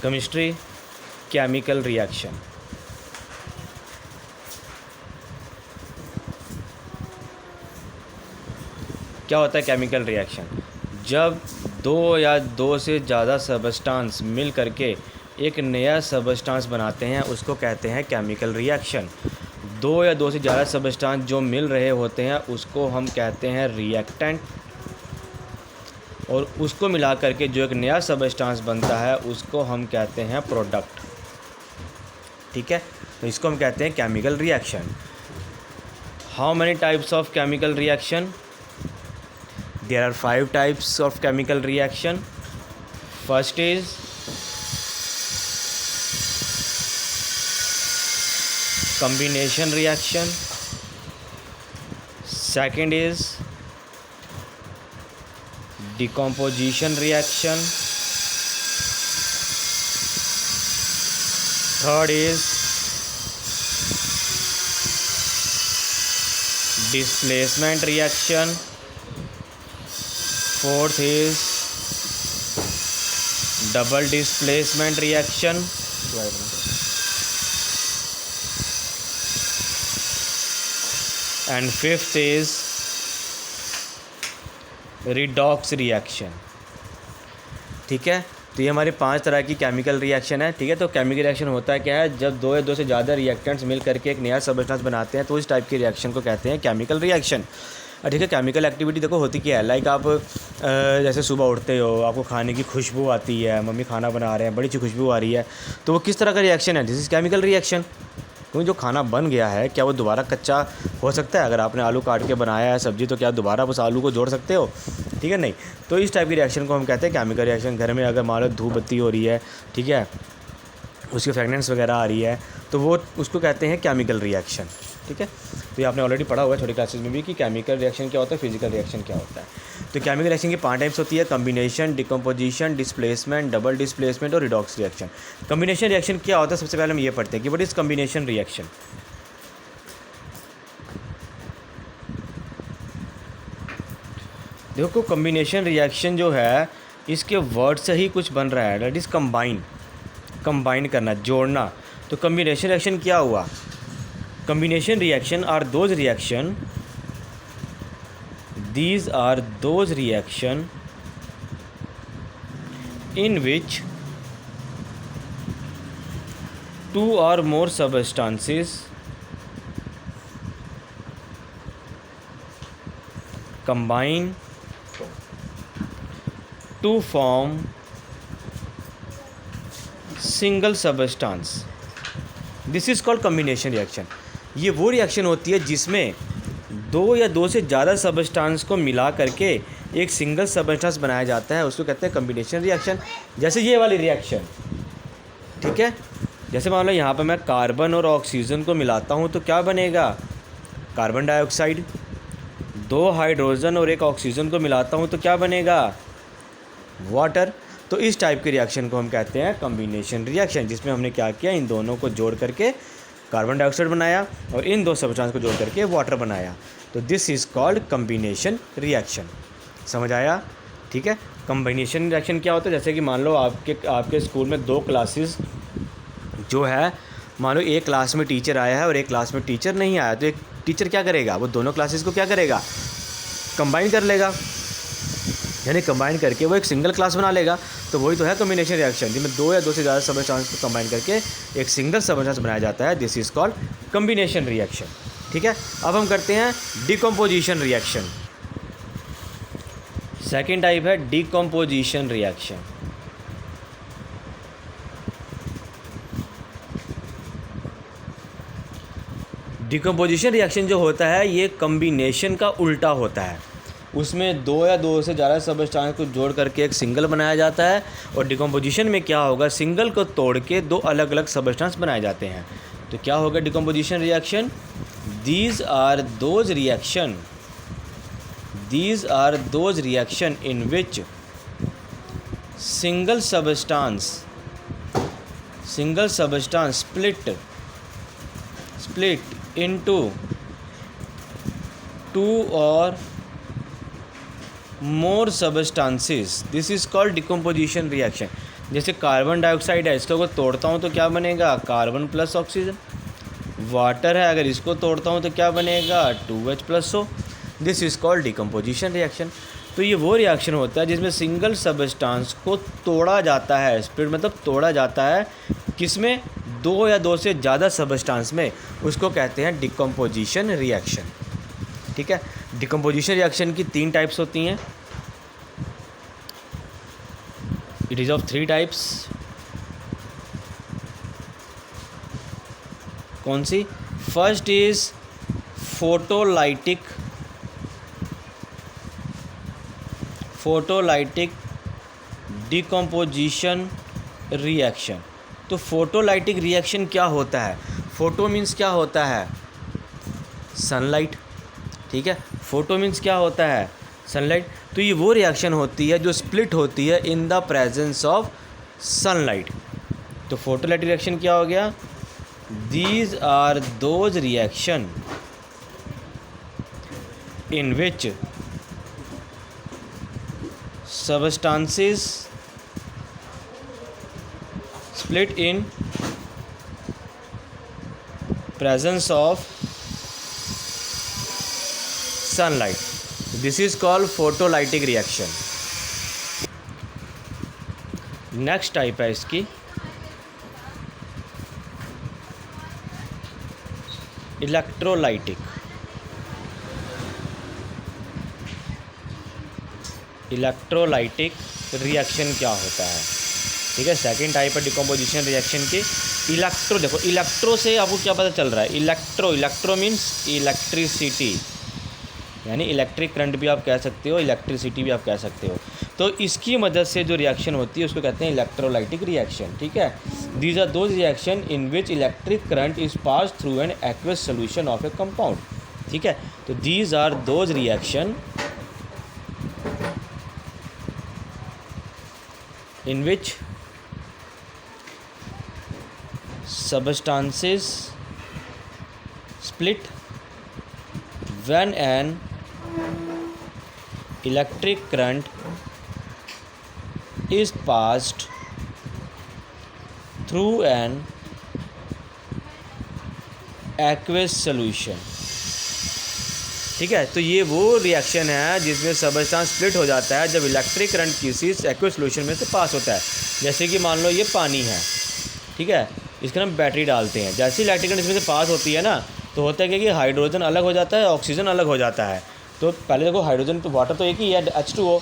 Chemistry, chemical reaction. क्या होता है केमिकल रिएक्शन? जब दो या दो से ज़्यादा सबस्टांस मिल करके एक नया सबस्टांस बनाते हैं उसको कहते हैं केमिकल रिएक्शन। दो या दो से ज़्यादा सबस्टांस जो मिल रहे होते हैं उसको हम कहते हैं रिएक्टेंट, और उसको मिला करके जो एक नया सबस्टांस बनता है उसको हम कहते हैं प्रोडक्ट। ठीक है, तो इसको हम कहते हैं chemical reaction. How many types of chemical reaction? There are 5 types of chemical reaction. First is combination reaction. Second is decomposition reaction. Third is displacement reaction. Fourth is double displacement reaction. And fifth is redox reaction. ठीक है, तो ये हमारे 5 तरह की chemical reaction है। ठीक है, तो केमिकल रिएक्शन होता है क्या है? जब दो या दो से ज़्यादा रिएक्टेंट्स मिल करके एक नया सबस्टेंस बनाते हैं तो इस टाइप की रिएक्शन को कहते हैं केमिकल रिएक्शन। ठीक है, केमिकल एक्टिविटी देखो होती क्या है, लाइक आप जैसे सुबह उठते हो, आपको खाने की खुशबू आती है, मम्मी खाना बना रहे हैं, बड़ी अच्छी खुशबू आ रही है, तो वो किस तरह का रिएक्शन है? This is chemical reaction. क्योंकि जो खाना बन गया है क्या वो दोबारा कच्चा हो सकता है? अगर आपने आलू काट के बनाया है सब्ज़ी तो क्या दोबारा उस आलू को जोड़ सकते हो? ठीक है, नहीं। तो इस टाइप की रिएक्शन को हम कहते हैं केमिकल रिएक्शन। घर में अगर मान लो धूप बत्ती हो रही है, ठीक है, उसकी फ्रेगनेंस वगैरह आ रही है, तो वो उसको कहते हैं केमिकल रिएक्शन। ठीक है, तो ये आपने ऑलरेडी पढ़ा हुआ है छोटी क्लासेस में भी कि केमिकल रिएक्शन क्या होता है, फिजिकल रिएक्शन क्या होता है। तो केमिकल रिएक्शन की 5 टाइप्स होती है: combination, decomposition, displacement, double displacement और रिडॉक्स रिएक्शन। कम्बिनेशन रिएक्शन क्या होता है? सबसे पहले हम ये पढ़ते हैं कि व्हाट इज़ कम्बिनेशन रिएक्शन। देखो, कम्बिनेशन रिएक्शन जो है इसके वर्ड से ही कुछ बन रहा है, दैट इज़ कंबाइन। कंबाइन करना, जोड़ना। तो कम्बिनेशन रिएक्शन क्या हुआ? Combination reaction are those reaction, these are those reaction in which two or more substances combine to form single substance. This is called combination reaction. ये वो reaction होती है जिसमें दो या दो से ज़्यादा सबस्टांस को मिला करके एक सिंगल सबस्टांस बनाया जाता है, उसको कहते हैं कम्बिनेशन रिएक्शन। जैसे ये वाली रिएक्शन, ठीक है, जैसे मान लो यहाँ पे मैं कार्बन और ऑक्सीजन को मिलाता हूँ तो क्या बनेगा? Carbon dioxide. 2 हाइड्रोजन और 1 ऑक्सीजन को मिलाता हूँ तो क्या बनेगा? वाटर। तो इस टाइप की रिएक्शन को हम कहते हैं कम्बिनेशन रिएक्शन, जिसमें हमने क्या किया, इन दोनों को जोड़ करके कार्बन डाइऑक्साइड बनाया और इन 2 सब्सटेंस को जोड़ करके वाटर बनाया। तो this is called combination reaction. समझ आया? ठीक है, कम्बिनेशन रिएक्शन क्या होता है? जैसे कि मान लो आपके स्कूल में 2 क्लासेस जो है, मान लो एक क्लास में टीचर आया है और एक क्लास में टीचर नहीं आया, तो एक टीचर क्या करेगा? वो दोनों क्लासेस को क्या करेगा? कंबाइन कर लेगा, यानी कंबाइन करके वो एक सिंगल क्लास बना लेगा। तो वही तो है कम्बिनेशन रिएक्शन, जिसमें 2 या 2 से ज़्यादा सबस्टेंस को कंबाइन करके एक सिंगल सबस्टेंस बनाया जाता है। This is called combination reaction. ठीक है, अब हम करते हैं डिकम्पोजिशन रिएक्शन। सेकेंड टाइप है डिकम्पोजिशन रिएक्शन। डिकम्पोजिशन रिएक्शन जो होता है ये कम्बिनेशन का उल्टा होता है। उसमें 2 या 2 से ज़्यादा सबस्टेंस को जोड़ करके एक सिंगल बनाया जाता है, और डिकम्पोजिशन में क्या होगा? सिंगल को तोड़ के 2 अलग अलग सबस्टेंस बनाए जाते हैं। तो क्या होगा decomposition reaction? These are those reaction in which single substance split into 2 or more substances. This is called decomposition reaction. जैसे कार्बन डाइऑक्साइड है, इसको अगर तोड़ता हूँ तो क्या बनेगा, कार्बन प्लस ऑक्सीजन। वाटर है, अगर इसको तोड़ता हूँ तो क्या बनेगा, 2H plus O। This is called decomposition reaction. तो ये वो रिएक्शन होता है जिसमें सिंगल सबस्टांस को तोड़ा जाता है, स्प्लिट मतलब तोड़ा जाता है, किसमें, 2 या 2 से ज़्यादा सबस्टांस में, उसको कहते हैं डिकम्पोजिशन रिएक्शन। ठीक है, डिकम्पोजिशन रिएक्शन की 3 टाइप्स होती हैं। It is of 3 types. कौन सी? First is photolytic decomposition reaction. तो फोटोलाइटिक रिएक्शन क्या होता है? फोटो मीन्स क्या होता है, सनलाइट। ठीक है, फोटो मीन्स क्या होता है, सनलाइट। तो ये वो रिएक्शन होती है जो स्प्लिट होती है in the presence of sunlight. तो फोटोलाइटिक रिएक्शन क्या हो गया, these are those reaction in which substances split in presence of sunlight. This is called photolytic reaction. Next type है इसकी इलेक्ट्रोलाइटिक। इलेक्ट्रोलाइटिक रिएक्शन क्या होता है? ठीक है, सेकंड टाइप है डिकम्पोजिशन रिएक्शन की इलेक्ट्रो। देखो इलेक्ट्रो से आपको क्या पता चल रहा है, इलेक्ट्रो मीन्स इलेक्ट्रिसिटी, यानी इलेक्ट्रिक करंट भी आप कह सकते हो, इलेक्ट्रिसिटी भी आप कह सकते हो। तो इसकी मदद से जो रिएक्शन होती है उसको कहते हैं इलेक्ट्रोलाइटिक रिएक्शन। ठीक है, these are those reaction in which electric current is pass through an aqueous solution of a compound. ठीक है, तो these are those reaction in which substances split when an electric current is passed through an aqueous solution। ठीक है, तो ये वो reaction है जिसमें सबस्टांस स्प्लिट हो जाता है जब इलेक्ट्रिक करंट किसी एक्वस सोल्यूशन में से पास होता है। जैसे कि मान लो ये पानी है, ठीक है, इसके हम बैटरी डालते हैं, जैसे इलेक्ट्रिक करंट इसमें से पास होती है ना, तो होता है कि हाइड्रोजन अलग हो जाता है, ऑक्सीजन अलग हो जाता है। तो पहले देखो हाइड्रोजन तो वाटर तो एक ही है, H2O।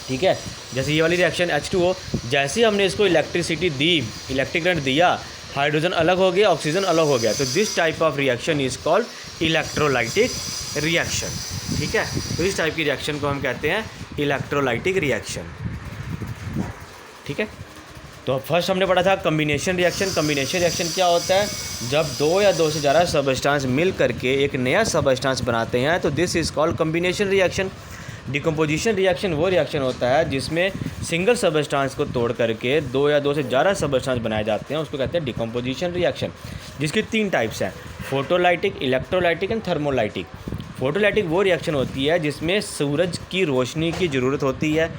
ठीक है, जैसे ये वाली रिएक्शन H2O, जैसे हमने इसको इलेक्ट्रिसिटी दी, इलेक्ट्रिक करंट दिया, हाइड्रोजन अलग हो गया, ऑक्सीजन अलग हो गया। तो this type of reaction is called electrolytic reaction. ठीक है, तो इस टाइप की रिएक्शन को हम कहते हैं इलेक्ट्रोलाइटिक रिएक्शन। ठीक है, तो फर्स्ट हमने पढ़ा था कम्बिनेशन रिएक्शन। कम्बिनेशन रिएक्शन क्या होता है, जब 2 या 2 से ज़्यादा सबस्टांस मिल करके एक नया सबस्टांस बनाते हैं, तो this is called combination reaction. Decomposition reaction वो रिएक्शन होता है जिसमें सिंगल सबस्टांस को तोड़ करके 2 या 2 से ज़्यादा सबस्टांस बनाए जाते हैं, उसको कहते हैं डिकम्पोजिशन रिएक्शन, जिसकी 3 टाइप्स हैं, photolytic, electrolytic and thermolytic. Photolytic वो रिएक्शन होती है जिसमें सूरज की रोशनी की ज़रूरत होती है।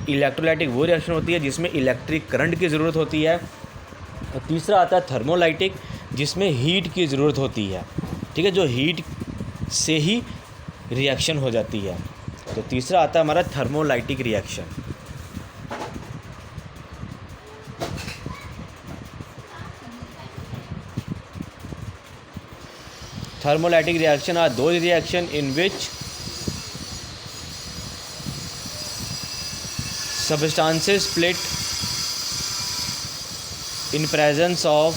इलेक्ट्रोलाइटिक वो रिएक्शन होती है जिसमें इलेक्ट्रिक करंट की ज़रूरत होती है। और तीसरा आता है थर्मोलाइटिक, जिसमें हीट की ज़रूरत होती है। ठीक है, जो हीट से ही रिएक्शन हो जाती है। तो तीसरा आता है हमारा thermolytic reaction. Thermolytic reaction are those reaction in which substances split in presence of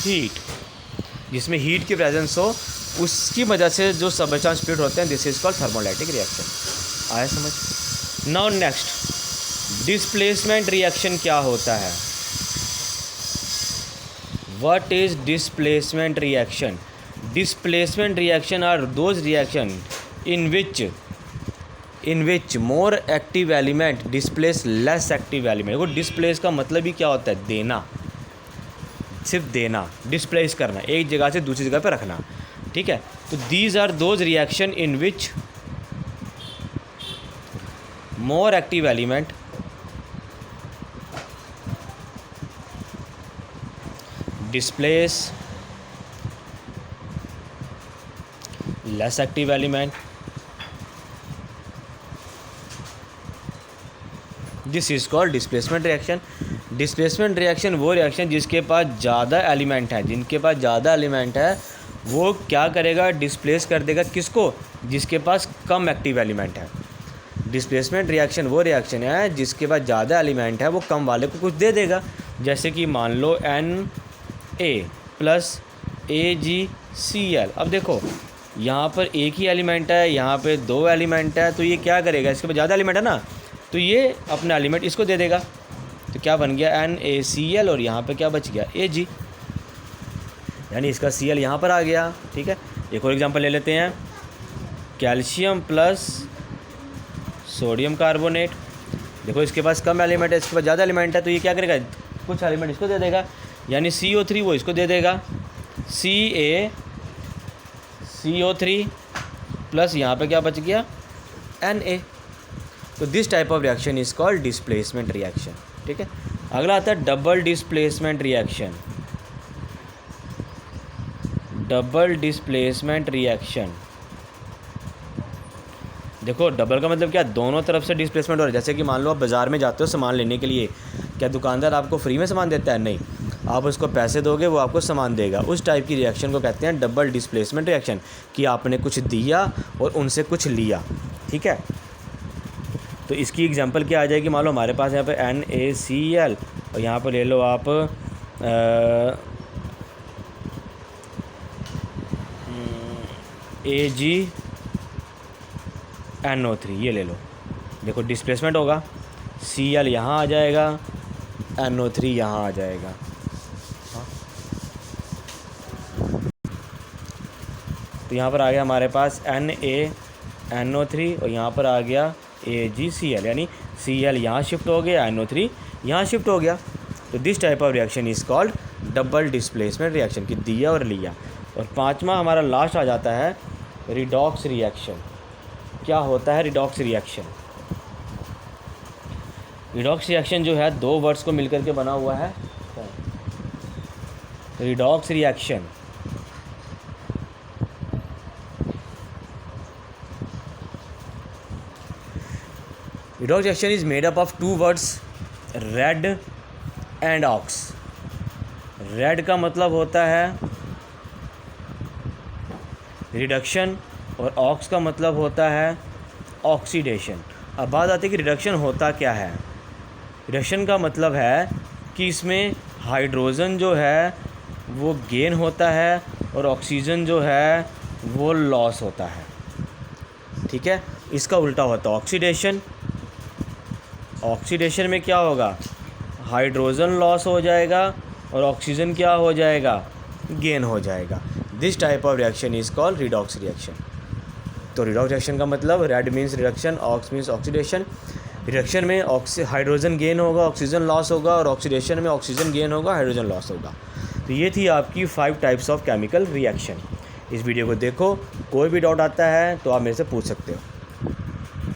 heat, जिसमें हीट की प्रेजेंस हो, उसकी वजह से जो सबस्टांस स्प्लिट होते हैं, this is called thermolytic reaction. आया समझ? नाउ नेक्स्ट, डिस्प्लेसमेंट रिएक्शन क्या होता है? What is displacement reaction? Displacement reaction are those reaction in which more active element displace less active element। देखो displace का मतलब ही क्या होता है, देना, सिर्फ देना, displace करना, एक जगह से दूसरी जगह पे रखना। ठीक है, तो these are those reaction in which more active element displace less active element. This is called displacement reaction. Displacement reaction वो रिएक्शन जिसके पास ज़्यादा एलिमेंट है, जिनके पास ज़्यादा एलिमेंट है वो क्या करेगा, डिस्प्लेस कर देगा किसको, जिसके पास कम एक्टिव एलिमेंट है। डिस्प्लेसमेंट रिएक्शन वो रिएक्शन है जिसके पास ज़्यादा एलिमेंट है, वो कम वाले को कुछ दे देगा। जैसे कि मान लो Na प्लस AgCl। अब देखो यहाँ पर एक ही एलिमेंट है, यहाँ पे दो एलिमेंट है, तो ये क्या करेगा, इसके पास ज़्यादा एलिमेंट है ना, तो ये अपना एलिमेंट इसको दे देगा। तो क्या बन गया NaCl और यहाँ पे क्या बच गया Ag, यानी इसका Cl यहाँ पर आ गया। ठीक है, एक और एग्जांपल ले लेते हैं, कैल्शियम प्लस सोडियम कार्बोनेट। देखो इसके पास कम एलिमेंट है, इसके पास ज़्यादा एलिमेंट है, तो ये क्या करेगा, कुछ एलिमेंट इसको दे देगा, यानी CO3 वो इसको दे देगा, CaCO3 प्लस यहाँ पे क्या बच गया Na। तो this type of reaction is called displacement reaction. ठीक है, अगला आता है double displacement reaction. Double displacement reaction, देखो डबल का मतलब क्या, दोनों तरफ से डिस्प्लेसमेंट हो रहा है। जैसे कि मान लो आप बाज़ार में जाते हो सामान लेने के लिए, क्या दुकानदार आपको फ्री में सामान देता है, नहीं, आप उसको पैसे दोगे वो आपको सामान देगा। उस टाइप की रिएक्शन को कहते हैं डबल डिस्प्लेसमेंट रिएक्शन, कि आपने कुछ दिया और उनसे कुछ लिया। ठीक है, तो इसकी एग्जांपल क्या आ जाएगी, मान लो हमारे पास यहाँ पे NaCl और यहाँ पर ले लो आप AgNO3, ये ले लो। देखो डिस्प्लेसमेंट होगा, Cl यहाँ आ जाएगा, NO3 यहाँ आ जाएगा। तो यहाँ पर आ गया हमारे पास NaNO3 और यहाँ पर आ गया AgCl, यानी Cl यहाँ शिफ्ट हो गया, NO3 यहाँ शिफ्ट हो गया। तो this type of reaction is called double displacement reaction, कि दिया और लिया। और पांचवा हमारा लास्ट आ जाता है रिडॉक्स रिएक्शन। क्या होता है रिडॉक्स रिएक्शन? रिडॉक्स रिएक्शन जो है दो वर्ड्स को मिलकर के बना हुआ है। Redox reaction Redox reaction is made up of two words, red and ox. Red का मतलब होता है रिडक्शन और ऑक्स का मतलब होता है ऑक्सीडेशन। अब बात आती है कि रिडक्शन होता क्या है। रिडक्शन का मतलब है कि इसमें हाइड्रोजन जो है वो गेन होता है और ऑक्सीजन जो है वो लॉस होता है। ठीक है, इसका उल्टा होता है ऑक्सीडेशन। ऑक्सीडेशन में क्या होगा, हाइड्रोजन लॉस हो जाएगा और ऑक्सीजन क्या हो जाएगा, गेन हो जाएगा। This type of reaction is called redox reaction. तो रिडॉक्स रिएक्शन का मतलब red means reduction, ox means oxidation. Reduction में हाइड्रोजन गेन होगा, ऑक्सीजन लॉस होगा, और ऑक्सीडेशन में ऑक्सीजन गेन होगा, हाइड्रोजन लॉस होगा। तो ये थी आपकी 5 टाइप्स ऑफ केमिकल रिएक्शन। इस वीडियो को देखो, कोई भी डाउट आता है तो आप मेरे से पूछ सकते हो।